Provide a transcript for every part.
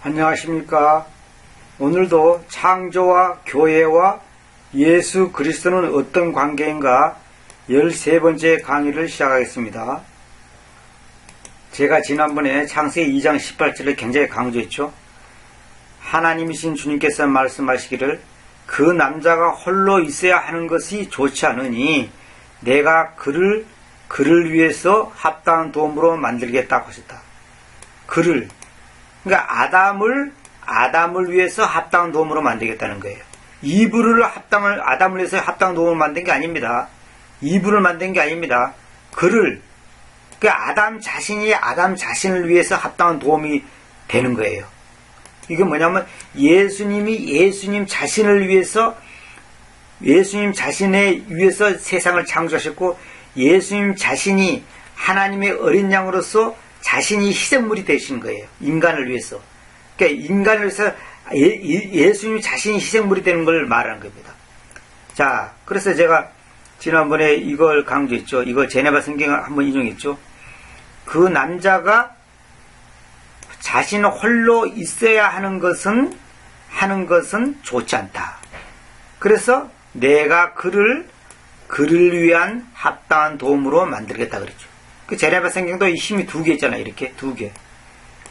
안녕하십니까. 오늘도 창조와 교회와 예수 그리스도는 어떤 관계인가 13번째 강의를 시작하겠습니다. 제가 지난번에 창세기 2장 18절을 굉장히 강조했죠. 하나님이신 주님께서 말씀하시기를 그 남자가 홀로 있어야 하는 것이 좋지 않으니 내가 그를 위해서 합당한 도움으로 만들겠다고 하셨다. 그러니까 아담을 위해서 합당한 도움으로 만들겠다는 거예요. 아담을 위해서 합당한 도움으로 만든 게 아닙니다. 이브를 만든 게 아닙니다. 그러니까 아담 자신을 위해서 합당한 도움이 되는 거예요. 이게 뭐냐면 예수님 자신을 위해서 세상을 창조하셨고 예수님 자신이 하나님의 어린 양으로서 자신이 희생물이 되신 거예요. 인간을 위해서. 그러니까 인간을 위해서 예수님 자신이 희생물이 되는 걸 말하는 겁니다. 자, 그래서 제가 지난번에 이걸 강조했죠. 이거 제네바 성경을 한번 인용했죠. 그 남자가 자신 홀로 있어야 하는 것은 좋지 않다. 그래서 내가 그를 위한 합당한 도움으로 만들겠다 그랬죠. 그 제네바 성경도 이 힘이 2개 있잖아요. 이렇게 2개.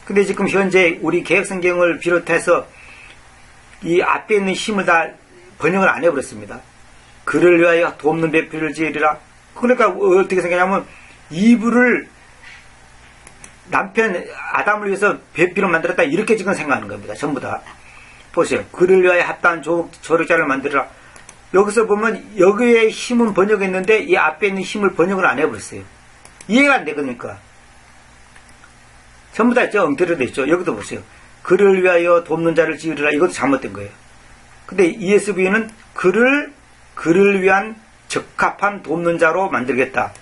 근데 지금 현재 우리 개혁 성경을 비롯해서 이 앞에 있는 힘을 다 번역을 안 해버렸습니다. 그를 위하여 돕는 배필을 지으리라. 그러니까 어떻게 생각하냐면 이브를 남편 아담을 위해서 배필을 만들었다 이렇게 지금 생각하는 겁니다. 전부 다. 보세요. 그를 위하여 합당한 조력자를 만들어라. 여기서 보면 여기에 힘은 번역했는데 이 앞에 있는 힘을 번역을 안 해버렸어요. 이해가 안 되니까. 전부 다 있죠. 엉터리로 돼 있죠. 여기도 보세요. 그를 위하여 돕는 자를 지으리라. 이것도 잘못된 거예요. 근데 ESV는 그를 위한 적합한 돕는 자로 만들겠다.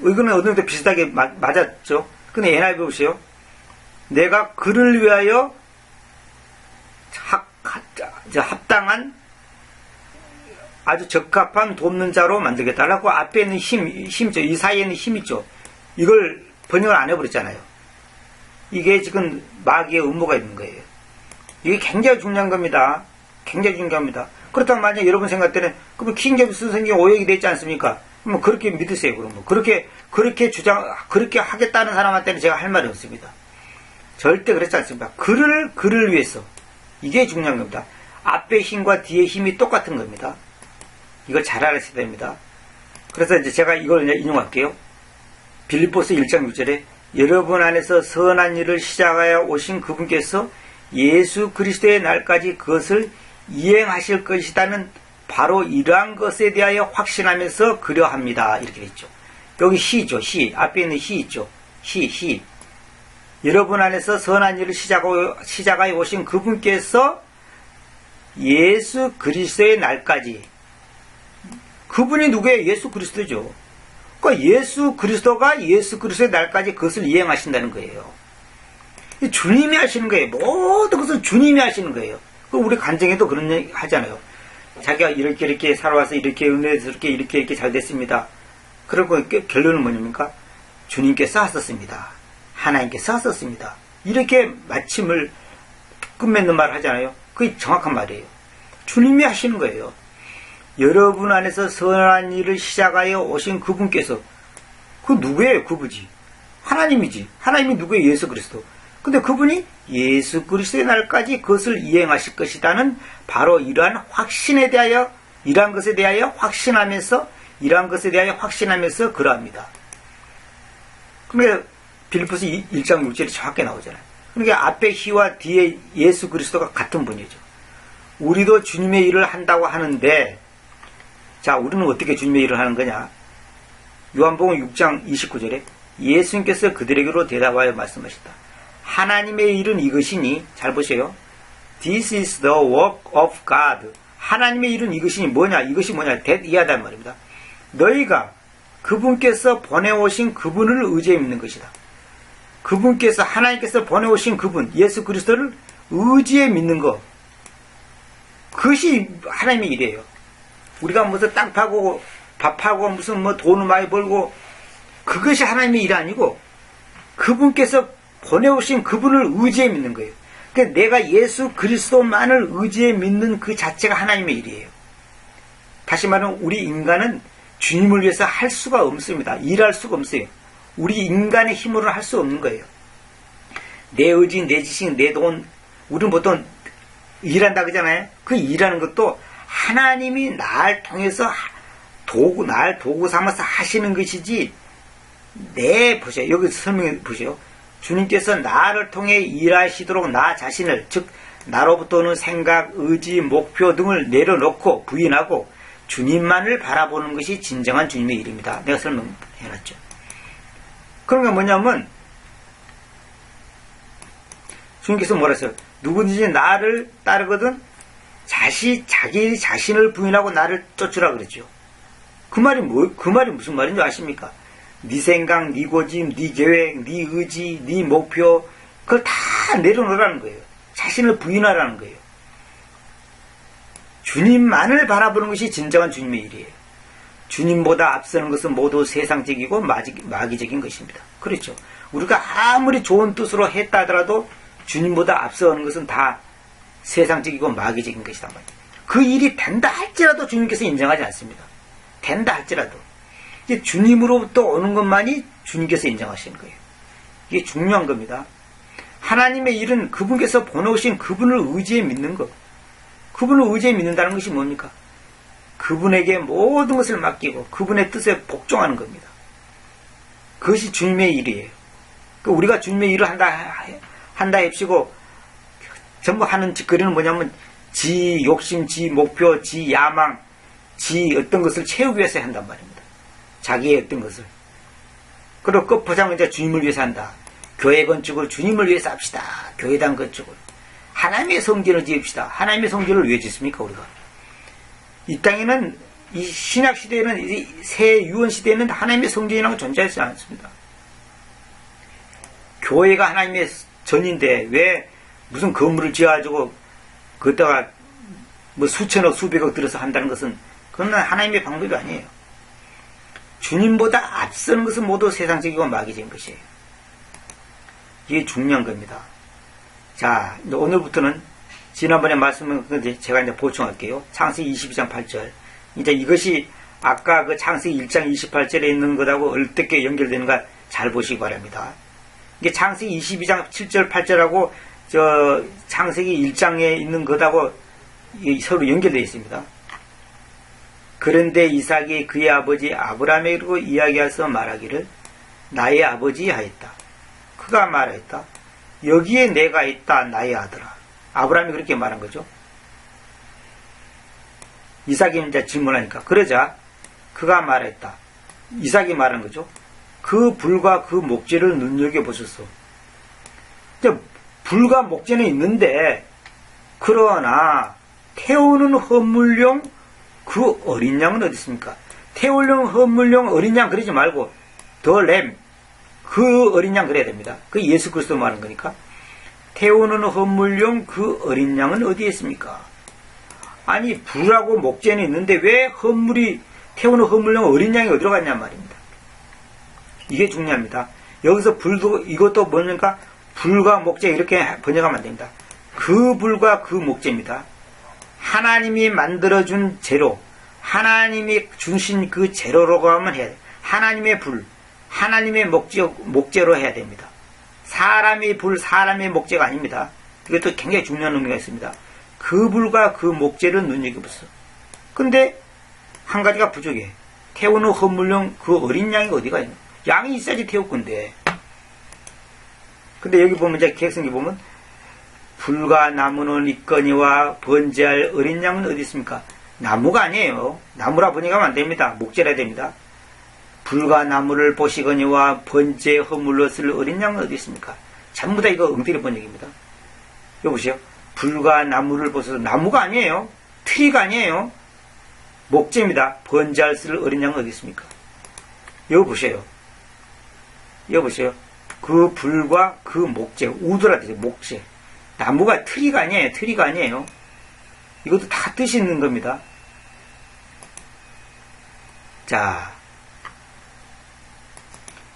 이거는 어느 정도 비슷하게 맞았죠. 근데 NIV 보세요. 내가 그를 위하여 합당한 아주 적합한 돕는 자로 만들겠다라고 앞에 있는 힘이죠. 이 사이에 있는 힘 있죠. 이걸 번역을 안 해버렸잖아요. 이게 지금 마귀의 음모가 있는 거예요. 이게 굉장히 중요한 겁니다. 굉장히 중요합니다. 그렇다면 만약 여러분 생각 때는 그러면 킹제임스 성경 오역이 되지 않습니까? 그럼 그렇게 믿으세요. 그럼 그렇게 하겠다는 사람한테는 제가 할 말이 없습니다. 절대 그렇지 않습니다. 그를 위해서 이게 중요한 겁니다. 앞에 힘과 뒤에 힘이 똑같은 겁니다. 이걸 잘 알아야 됩니다. 그래서 이제 제가 이걸 이제 인용할게요. 빌립보서 1장 6절에 여러분 안에서 선한 일을 시작하여 오신 그분께서 예수 그리스도의 날까지 그것을 이행하실 것이다는 바로 이러한 것에 대하여 확신하면서 그려합니다. 이렇게 됐죠. 여기 시죠. 시. 앞에 있는 시 있죠. 시. 여러분 안에서 선한 일을 시작하여 오신 그분께서 예수 그리스도의 날까지. 그분이 누구예요? 예수 그리스도죠. 그러니까 예수 그리스도의 날까지 그것을 이행하신다는 거예요. 주님이 하시는 거예요. 모든 것은 주님이 하시는 거예요. 우리 간증에도 그런 얘기 하잖아요. 자기가 이렇게 살아와서 이렇게 은혜스럽게 이렇게 잘 됐습니다. 그리고 결론은 뭐냐니까? 주님께서 하셨습니다. 하나님께서 하셨습니다. 이렇게 마침을 끝맺는 말을 하잖아요. 그게 정확한 말이에요. 주님이 하시는 거예요. 여러분 안에서 선한 일을 시작하여 오신 그분께서 그 누구예요? 그분이 하나님이지. 하나님이 누구예요? 예수 그리스도. 근데 그분이 예수 그리스도의 날까지 그것을 이행하실 것이다는 바로 이러한 확신에 대하여 이러한 것에 대하여 확신하면서 그러합니다. 그러니까 빌립보서 1장 6절이 정확하게 나오잖아요. 그러니까 앞에 희와 뒤에 예수 그리스도가 같은 분이죠. 우리도 주님의 일을 한다고 하는데 자, 우리는 어떻게 주님의 일을 하는 거냐? 요한복음 6장 29절에 예수님께서 그들에게로 대답하여 말씀하셨다. 하나님의 일은 이것이니, 잘 보세요. This is the work of God. 하나님의 일은 이것이니 뭐냐? 이것이 뭐냐? 이하단 말입니다. 너희가 그분께서 보내오신 그분을 의지해 믿는 것이다. 하나님께서 보내오신 그분, 예수 그리스도를 의지해 믿는 것. 그것이 하나님의 일이에요. 우리가 무슨 땅 파고 밥 파고 무슨 뭐 돈을 많이 벌고 그것이 하나님의 일이 아니고 그분께서 보내오신 그분을 의지해 믿는 거예요. 그러니까 내가 예수 그리스도만을 의지해 믿는 그 자체가 하나님의 일이에요. 다시 말하면 우리 인간은 주님을 위해서 할 수가 없습니다. 일할 수가 없어요. 우리 인간의 힘으로는 할 수 없는 거예요. 내 의지, 내 지식, 내 돈, 우리는 보통 일한다 그러잖아요. 그 일하는 것도 하나님이 날 통해서 날 도구 삼아서 하시는 것이지, 보세요. 여기 설명해 보세요. 주님께서 나를 통해 일하시도록 나 자신을, 즉 나로부터 오는 생각, 의지, 목표 등을 내려놓고 부인하고 주님만을 바라보는 것이 진정한 주님의 일입니다. 내가 설명해놨죠. 그런 게 뭐냐면 주님께서 뭐라 했어요? 누구든지 나를 따르거든 자기 자신을 부인하고 나를 쫓으라 그랬죠. 그 말이 무슨 말인지 아십니까? 네 생각, 네 고집, 네 계획, 네 의지, 네 목표, 그걸 다 내려놓으라는 거예요. 자신을 부인하라는 거예요. 주님만을 바라보는 것이 진정한 주님의 일이에요. 주님보다 앞서는 것은 모두 세상적이고 마귀적인 것입니다. 그렇죠. 우리가 아무리 좋은 뜻으로 했다 하더라도 주님보다 앞서는 것은 다 세상적이고 마귀적인 것이단 말이에요. 그 일이 된다 할지라도 주님께서 인정하지 않습니다. 된다 할지라도. 이게 주님으로부터 오는 것만이 주님께서 인정하시는 거예요. 이게 중요한 겁니다. 하나님의 일은 그분께서 보내오신 그분을 의지해 믿는 것. 그분을 의지해 믿는다는 것이 뭡니까? 그분에게 모든 것을 맡기고 그분의 뜻에 복종하는 겁니다. 그것이 주님의 일이에요. 우리가 주님의 일을 한다 합시고 전부 하는 짓거리는 뭐냐면 지 욕심, 지 목표, 지 야망, 지 어떤 것을 채우기 위해서 한단 말입니다. 자기의 어떤 것을. 그리고 끝포장은 이제 주님을 위해서 한다. 교회 건축을 주님을 위해서 합시다. 교회당 건축을. 하나님의 성전을 지읍시다. 하나님의 성전을 왜 짓습니까, 우리가? 이 땅에는, 이 신약 시대에는, 이 새 유언 시대에는 하나님의 성전이라는 건 존재하지 않습니다. 교회가 하나님의 전인데 왜 무슨 건물을 지어가지고 그것다가 뭐 수천억, 수백억 들여서 한다는 것은 그건 하나님의 방법이 아니에요. 주님보다 앞서는 것은 모두 세상적이고 마귀적인 것이에요. 이게 중요한 겁니다. 자, 오늘부터는 지난번에 말씀은 제가 이제 보충할게요. 창세기 22장 8절. 이제 이것이 아까 그 창세기 1장 28절에 있는 것하고 어떻게 연결되는가 잘 보시기 바랍니다. 이게 창세기 22장 7절 8절하고 저 창세기 1장에 있는 것하고 서로 연결되어 있습니다. 그런데 이삭이 그의 아버지 아브라함에게 이야기해서 말하기를 나의 아버지 하였다. 그가 말하였다. 여기에 내가 있다 나의 아들아. 아브라함이 그렇게 말한 거죠. 이삭이 이제 질문하니까 그러자 그가 말했다. 이삭이 말한 거죠. 그 불과 그 목재를 눈여겨보셨소. 불과 목재는 있는데 그러나 태우는 헌물용 그 어린 양은 어디 있습니까? 태우는 헌물용 어린 양 그러지 말고 더 램 그 어린 양 그래야 됩니다. 그 예수 그리스도 말하는 거니까. 태우는 헌물용 그 어린 양은 어디에 있습니까? 아니 불하고 목재는 있는데 왜 태우는 헌물용 어린 양이 어디로 갔냔 말입니다. 이게 중요합니다. 여기서 불도 이것도 뭐니까 불과 목재 이렇게 번역하면 안 됩니다. 그 불과 그 목재입니다. 하나님이 만들어준 재료, 하나님이 주신 그 재료로 하면 해야 돼요. 하나님의 불, 하나님의 목재로 해야 됩니다. 사람의 불, 사람의 목재가 아닙니다. 이것도 굉장히 중요한 의미가 있습니다. 그 불과 그 목재를 눈여겨보세요. 근데 한 가지가 부족해. 태우는 헌물용 그 어린 양이 어디가 있나? 양이 있어야지 태울 건데. 근데 여기 보면 이제 계획성기 보면 불과 나무는 있거니와 번제할 어린 양은 어디 있습니까? 나무가 아니에요. 나무라 번역하면 안 됩니다. 목재라 됩니다. 불과 나무를 보시거니와 번제 허물로 쓸 어린 양은 어디 있습니까? 전부 다 이거 엉터리 번역입니다. 여기 보세요. 불과 나무를 보셔서 나무가 아니에요. 트리가 아니에요. 목재입니다. 번제할 쓸 어린 양은 어디 있습니까? 여기 보세요. 여기 보세요. 그 불과 그 목재, 우드라 되죠. 목재. 나무가 트리가 아니에요. 트리가 아니에요. 이것도 다 뜻이 있는 겁니다. 자,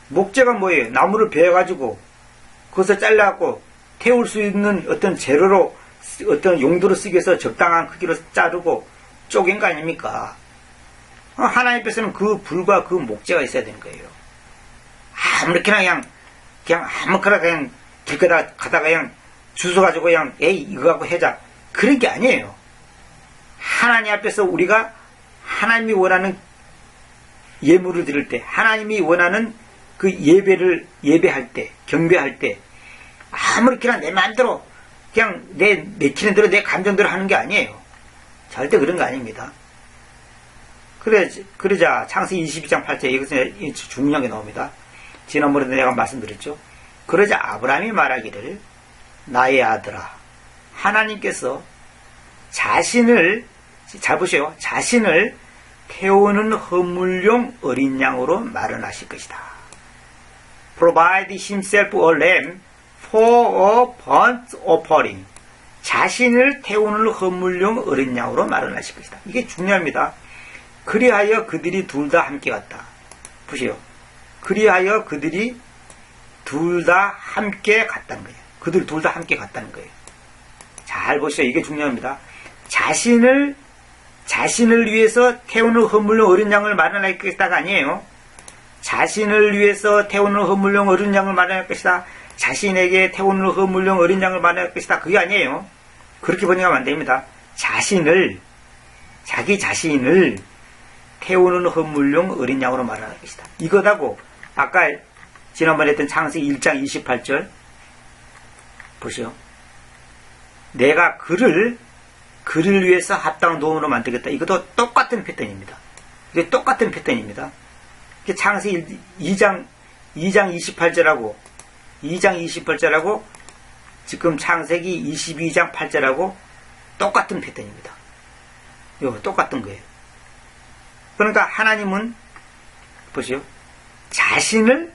목재가 뭐예요? 나무를 베어가지고 그것을 잘라갖고 태울 수 있는 어떤 재료로, 어떤 용도로 쓰기 위해서 적당한 크기로 자르고 쪼갠 거 아닙니까? 하나님 앞에서는 그 불과 그 목재가 있어야 되는 거예요. 아무렇게나 그냥 아무렇게나 그냥 길 가다가 그냥 주워가지고 그냥 에이 이거 갖고 해자, 그런 게 아니에요. 하나님 앞에서 우리가 하나님이 원하는 예물을 드릴 때, 하나님이 원하는 그 예배할 때, 경배할 때, 아무렇게나 내 마음대로 그냥 내키는 대로 내 감정대로 하는 게 아니에요. 절대 그런 거 아닙니다. 그러자 창세기 22장 8절, 이것은 중요한 게 나옵니다. 지난번에도 내가 말씀드렸죠. 그러자 아브라함이 말하기를, 나의 아들아, 하나님께서 자신을, 잘 보세요, 자신을 태우는 허물용 어린 양으로 마련하실 것이다. Provide himself a lamb for a burnt offering. 자신을 태우는 허물용 어린 양으로 마련하실 것이다. 이게 중요합니다. 그리하여 그들이 둘 다 함께 갔다. 보세요. 그리하여 그들이 둘 다 함께 갔다는 거예요. 그들 둘 다 함께 갔다는 거예요. 잘 보세요. 이게 중요합니다. 자신을 위해서 태우는 허물용 어린 양을 마련할 것이다가 아니에요. 자신을 위해서 태우는 허물용 어린 양을 마련할 것이다. 자신에게 태우는 허물용 어린 양을 마련할 것이다. 그게 아니에요. 그렇게 번역하면 안 됩니다. 자기 자신을 태우는 허물용 어린 양으로 마련할 것이다. 이거다고 아까 지난번에 했던 창세기 1장 28절 보시오. 내가 그를 위해서 합당한 도움으로 만들겠다. 이것도 똑같은 패턴입니다. 이게 똑같은 패턴입니다. 창세기 2장 28절하고 지금 창세기 22장 8절하고 똑같은 패턴입니다. 이거 똑같은 거예요. 그러니까 하나님은 보시오. 자신을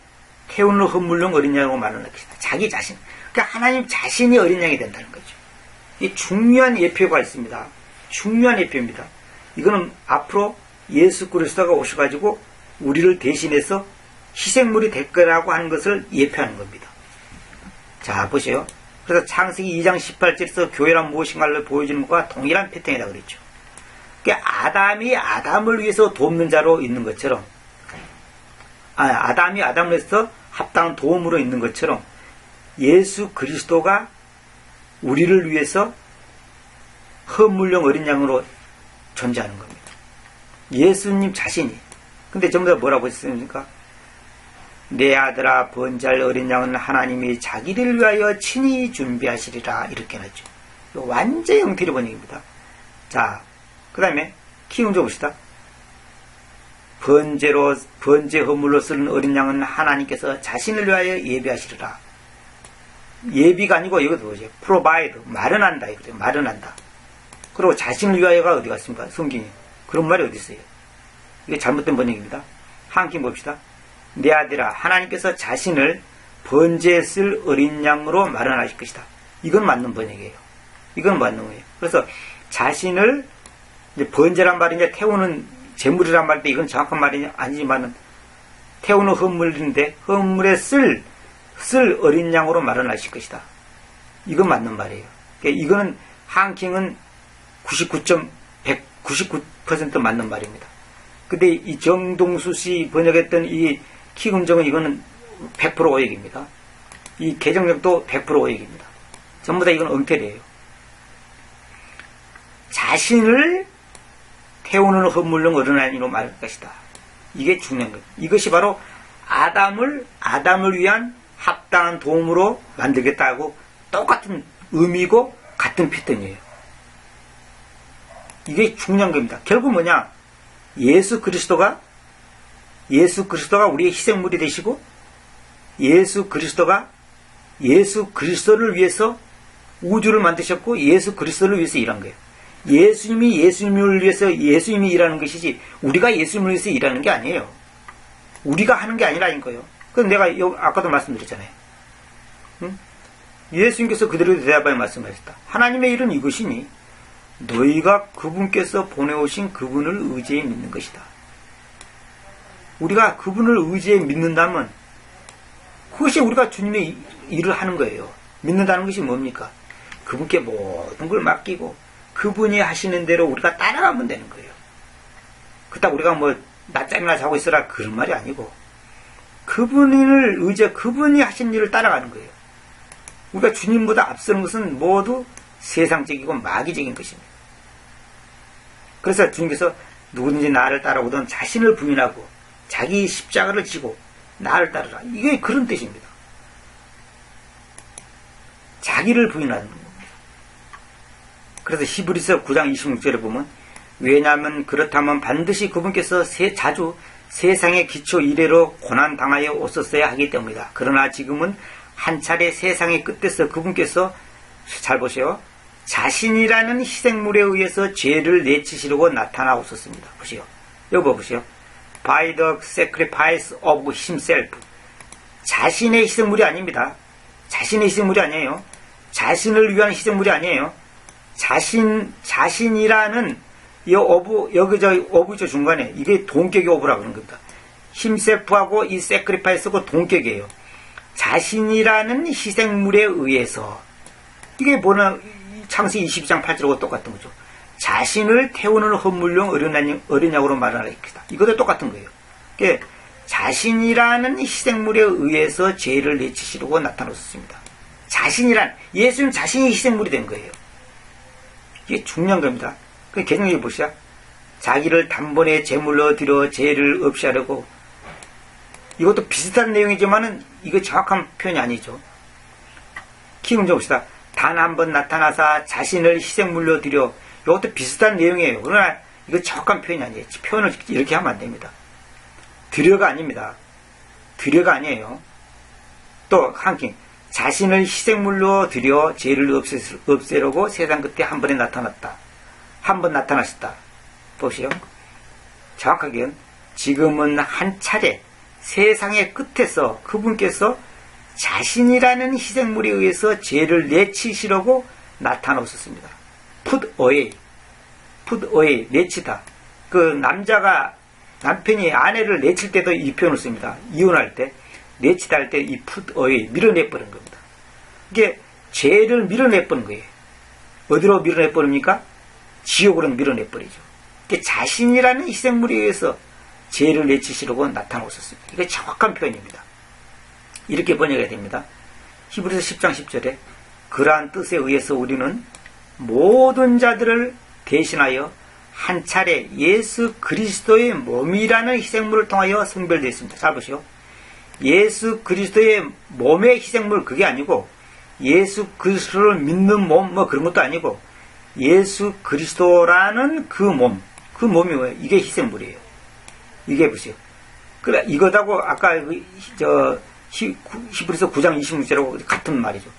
태우는 허물용 어린 양으로 마련할 것이다. 자기 자신. 그러니까 하나님 자신이 어린 양이 된다는 거죠. 이 중요한 예표가 있습니다. 중요한 예표입니다. 이거는 앞으로 예수 그리스도가 오셔가지고 우리를 대신해서 희생물이 될 거라고 하는 것을 예표하는 겁니다. 자, 보세요. 그래서 창세기 2장 18절에서 교회란 무엇인가를 보여주는 것과 동일한 패턴이라고 그랬죠. 그러니까 아담이 아담을 위해서 돕는 자로 있는 것처럼, 아담이 아담을 위해서 합당한 도움으로 있는 것처럼 예수 그리스도가 우리를 위해서 허물용 어린 양으로 존재하는 겁니다. 예수님 자신이. 근데 전부 다 뭐라고 했습니까? 내 아들아 번제할 어린 양은 하나님이 자기를 위하여 친히 준비하시리라, 이렇게 하죠. 완전 형태의 번역입니다. 자, 그 다음에 키운 좀 봅시다. 번제 허물로 쓰는 어린 양은 하나님께서 자신을 위하여 예비하시리라. 예비가 아니고 이것도 보세요. provide, 마련한다, 이거죠. 마련한다. 그리고 자신을 위하여가 어디 갔습니까? 성경에 그런 말이 어디 있어요? 이게 잘못된 번역입니다. 한번 봅시다. 내 아들아, 하나님께서 자신을 번제에 쓸 어린 양으로 마련하실 것이다. 이건 맞는 번역이에요. 이건 맞는 거예요. 그래서 자신을, 이제 번제란 말이 이제 태우는 제물이란 말인데, 이건 정확한 말이 아니지만은 태우는 헌물인데 헌물에 쓸 어린 양으로 마련하실 것이다. 이건 맞는 말이에요. 그러니까 이거는 한킹은 99% 맞는 말입니다. 근데 이 정동수 씨 번역했던 이 키금정은 이거는 100% 오역입니다. 이 개정력도 100% 오역입니다. 전부 다 이건 엉터리예요. 자신을 태우는 헌물용 어린 양으로 말할 것이다. 이게 중요한 거예요. 이것이 바로 아담을 위한 합당한 도움으로 만들겠다고 똑같은 의미고 같은 패턴이에요. 이게 중요한 겁니다. 결국 뭐냐? 예수 그리스도가 우리의 희생물이 되시고, 예수 그리스도를 위해서 우주를 만드셨고, 예수 그리스도를 위해서 일한 거예요. 예수님을 위해서 예수님이 일하는 것이지, 우리가 예수님을 위해서 일하는 게 아니에요. 우리가 하는 게 아니라는 거예요. 그럼 내가 아까도 말씀드렸잖아요. 응? 예수님께서 그대로 대답하여 말씀하셨다. 하나님의 일은 이것이니 너희가 그분께서 보내오신 그분을 의지해 믿는 것이다. 우리가 그분을 의지해 믿는다면 그것이 우리가 주님의 일을 하는 거예요. 믿는다는 것이 뭡니까? 그분께 모든 걸 맡기고 그분이 하시는 대로 우리가 따라가면 되는 거예요. 그렇다고 우리가 뭐 낮잠이나 자고 있으라 그런 말이 아니고 그분을 의지해 그분이 하신 일을 따라가는 거예요. 우리가 주님보다 앞서는 것은 모두 세상적이고 마귀적인 것입니다. 그래서 주님께서 누구든지 나를 따라오든 자신을 부인하고 자기 십자가를 지고 나를 따르라. 이게 그런 뜻입니다. 자기를 부인하는 겁니다. 그래서 히브리서 9장 26절에 보면 왜냐하면 그렇다면 반드시 그분께서 자주 세상의 기초 이래로 고난당하여 오셨어야 하기 때문이다. 그러나 지금은 한 차례 세상의 끝에서 그분께서 잘 보세요. 자신이라는 희생물에 의해서 죄를 내치시려고 나타나오셨습니다. 보세요. 여기 보세요. By the sacrifice of himself. 자신의 희생물이 아닙니다. 자신의 희생물이 아니에요. 자신을 위한 희생물이 아니에요. 자신이라는 이 어부죠 중간에 이게 동격의 어부라고 그러는 겁니다. 힘셀프하고 이 sacrifice하고 동격이에요. 자신이라는 희생물에 의해서 이게 뭐냐 창세기 22장 8절하고 똑같은 거죠. 자신을 태우는 헌물용 어린양으로 말하라 했다. 이것도 똑같은 거예요. 그러니까 자신이라는 희생물에 의해서 죄를 내치시려고 나타났습니다. 자신이란 예수님 자신이 희생물이 된 거예요. 이게 중요한 겁니다. 그 개정에 보시죠. 자기를 단번에 제물로 드려 죄를 없이 하려고 이것도 비슷한 내용이지만은 이거 정확한 표현이 아니죠. 기금 좀 봅시다. 단 한 번 나타나사 자신을 희생물로 드려 이것도 비슷한 내용이에요. 그러나 이거 정확한 표현이 아니에요. 표현을 이렇게 하면 안 됩니다. 드려가 아닙니다. 드려가 아니에요. 또 한킹 자신을 희생물로 드려 죄를 없애려고 세상 끝에 한 번에 나타났다. 한 번 나타나셨다. 보시오. 정확하게는 지금은 한 차례 세상의 끝에서 그분께서 자신이라는 희생물에 의해서 죄를 내치시려고 나타나셨습니다. put away, 내치다. 그 남편이 아내를 내칠 때도 이 표현을 씁니다. 이혼할 때, 내치다 할 때 이 put away, 밀어내버린 겁니다. 이게 죄를 밀어내버린 거예요. 어디로 밀어내버립니까? 지옥으로 밀어내버리죠. 이게 자신이라는 희생물에 의해서 죄를 내치시려고 나타나셨습니다. 이게 정확한 표현입니다. 이렇게 번역해야 됩니다. 히브리서 10장 10절에 그러한 뜻에 의해서 우리는 모든 자들을 대신하여 한 차례 예수 그리스도의 몸이라는 희생물을 통하여 성별되었습니다. 잘 보시오. 예수 그리스도의 몸의 희생물 그게 아니고 예수 그리스도를 믿는 몸 뭐 그런 것도 아니고 예수 그리스도라는 그 몸이 뭐예요? 이게 희생물이에요. 이게 보세요. 그래 이거다고 아까 히브리서 9장 26절하고 같은 말이죠.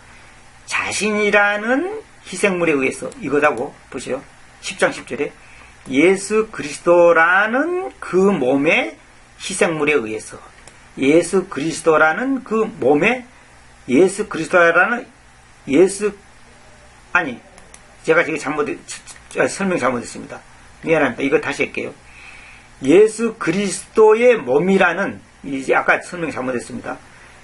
자신이라는 희생물에 의해서 이거다고 보세요. 10장 10절에 예수 그리스도라는 그 몸의 희생물에 의해서 예수 그리스도라는 그 몸에 예수 그리스도라는 제가 지금 설명 잘못했습니다. 미안합니다. 이거 다시 할게요. 예수 그리스도의 몸이라는 이제 아까 설명 잘못했습니다.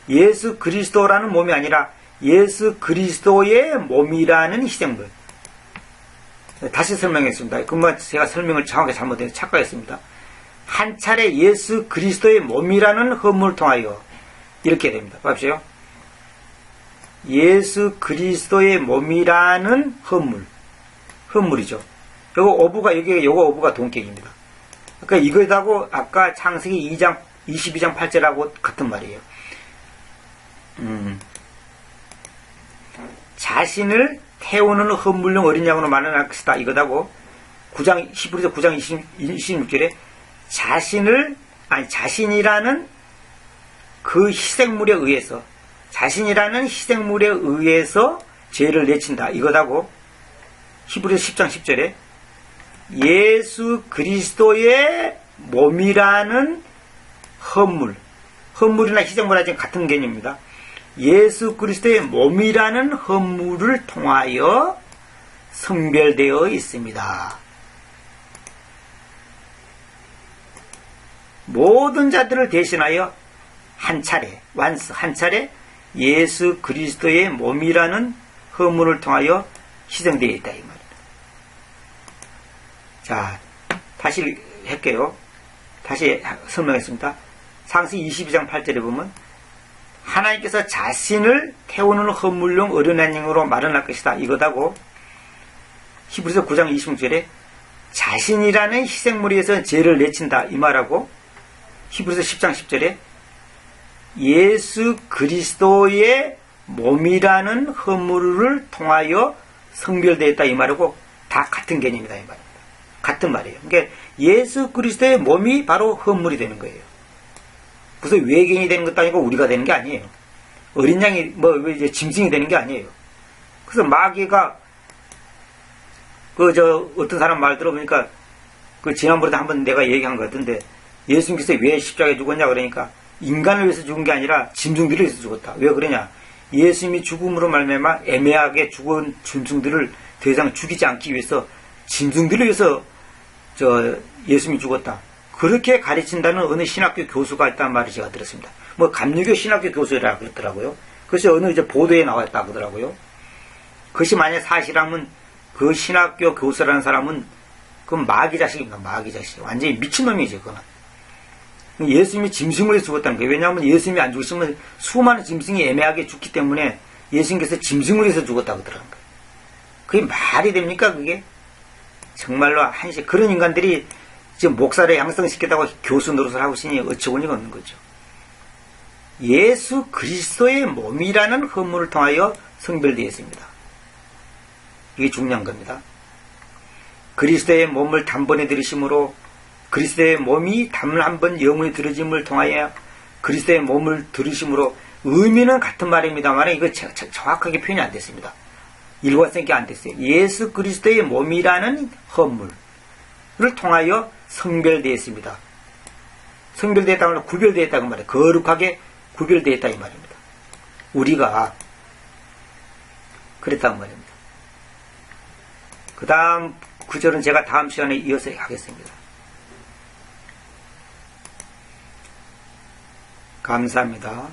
예수 그리스도라는 몸이 아니라 예수 그리스도의 몸이라는 희생물. 다시 설명했습니다. 그만 제가 설명을 정확하게 잘못해서 착각했습니다. 한 차례 예수 그리스도의 몸이라는 헌물을 통하여 이렇게 됩니다. 봐보세요. 예수 그리스도의 몸이라는 헌물이죠. 요거 어부가 동격입니다. 그러니까 이거하고 아까 창세기 22장 8절하고 같은 말이에요. 자신을 태우는 헌물용 어린 양으로 말할 것이다. 이거다고 히브리서 9장 26절에 자신이라는 그 희생물에 의해서 죄를 내친다. 이거다고 히브리서 10장 10절에 예수 그리스도의 몸이라는 헌물이나 희생물과 지금 같은 개념입니다. 예수 그리스도의 몸이라는 헌물을 통하여 성별되어 있습니다. 모든 자들을 대신하여 한 차례 예수 그리스도의 몸이라는 허물을 통하여 희생되어 있다 이 말입니다. 자, 다시 할게요. 다시 설명했습니다. 상시 22장 8절에 보면 하나님께서 자신을 태우는 헌물용 어린양 양으로 마련할 것이다 이거다고, 히브리서 9장 26절에 자신이라는 희생물에 의해서 죄를 내친다 이 말하고, 히브리서 10장 10절에 예수 그리스도의 몸이라는 헌물을 통하여 성별되었다 이 말하고 다 같은 개념이다 이 말입니다. 같은 말이에요. 그러니까 예수 그리스도의 몸이 바로 헌물이 되는 거예요. 무슨 외계인이 되는 것도 아니고 우리가 되는 게 아니에요. 어린 양이 이제 짐승이 되는 게 아니에요. 그래서 마귀가 어떤 사람 말 들어보니까 지난번에도 한번 내가 얘기한 것 같은데, 예수님께서 왜 십자가에 죽었냐 그러니까 인간을 위해서 죽은 게 아니라 짐승들을 위해서 죽었다. 왜 그러냐? 예수님이 죽음으로 말미암아 애매하게 죽은 짐승들을 더 이상 죽이지 않기 위해서 짐승들을 위해서 예수님이 죽었다. 그렇게 가르친다는 어느 신학교 교수가 있다는 말을 제가 들었습니다. 감리교 신학교 교수라 그랬더라고요. 그래서 어느 보도에 나왔다 그러더라고요. 그것이 만약 사실이라면 그 신학교 교수라는 사람은 그건 마귀 자식입니다. 마귀 자식. 완전히 미친놈이죠, 그거는. 예수님이 짐승을 위해서 죽었다는 거예요. 왜냐하면 예수님이 안 죽으시면 수많은 짐승이 애매하게 죽기 때문에 예수님께서 짐승을 위해서 죽었다고 그러더라는 거예요. 그게 말이 됩니까, 그게? 정말로 그런 인간들이 지금 목사를 양성시키다고 교수 노릇을 하고 있으니 어처구니가 없는 거죠. 예수 그리스도의 몸이라는 헌물을 통하여 성별되었습니다. 이게 중요한 겁니다. 그리스도의 몸을 단번에 들으심으로, 그리스도의 몸이 단 한 번 영원히 들어짐을 통하여 그리스도의 몸을 들으심으로, 의미는 같은 말입니다만 이거 정확하게 표현이 안 됐습니다. 일관성있게 안 됐어요. 예수 그리스도의 몸이라는 헌물을 통하여 성별되었습니다. 성별되었다고 하면 구별되었다고 말해요. 거룩하게 구별되었다 이 말입니다. 우리가 그랬다는 말입니다. 그 다음 구절은 제가 다음 시간에 이어서 하겠습니다. 감사합니다.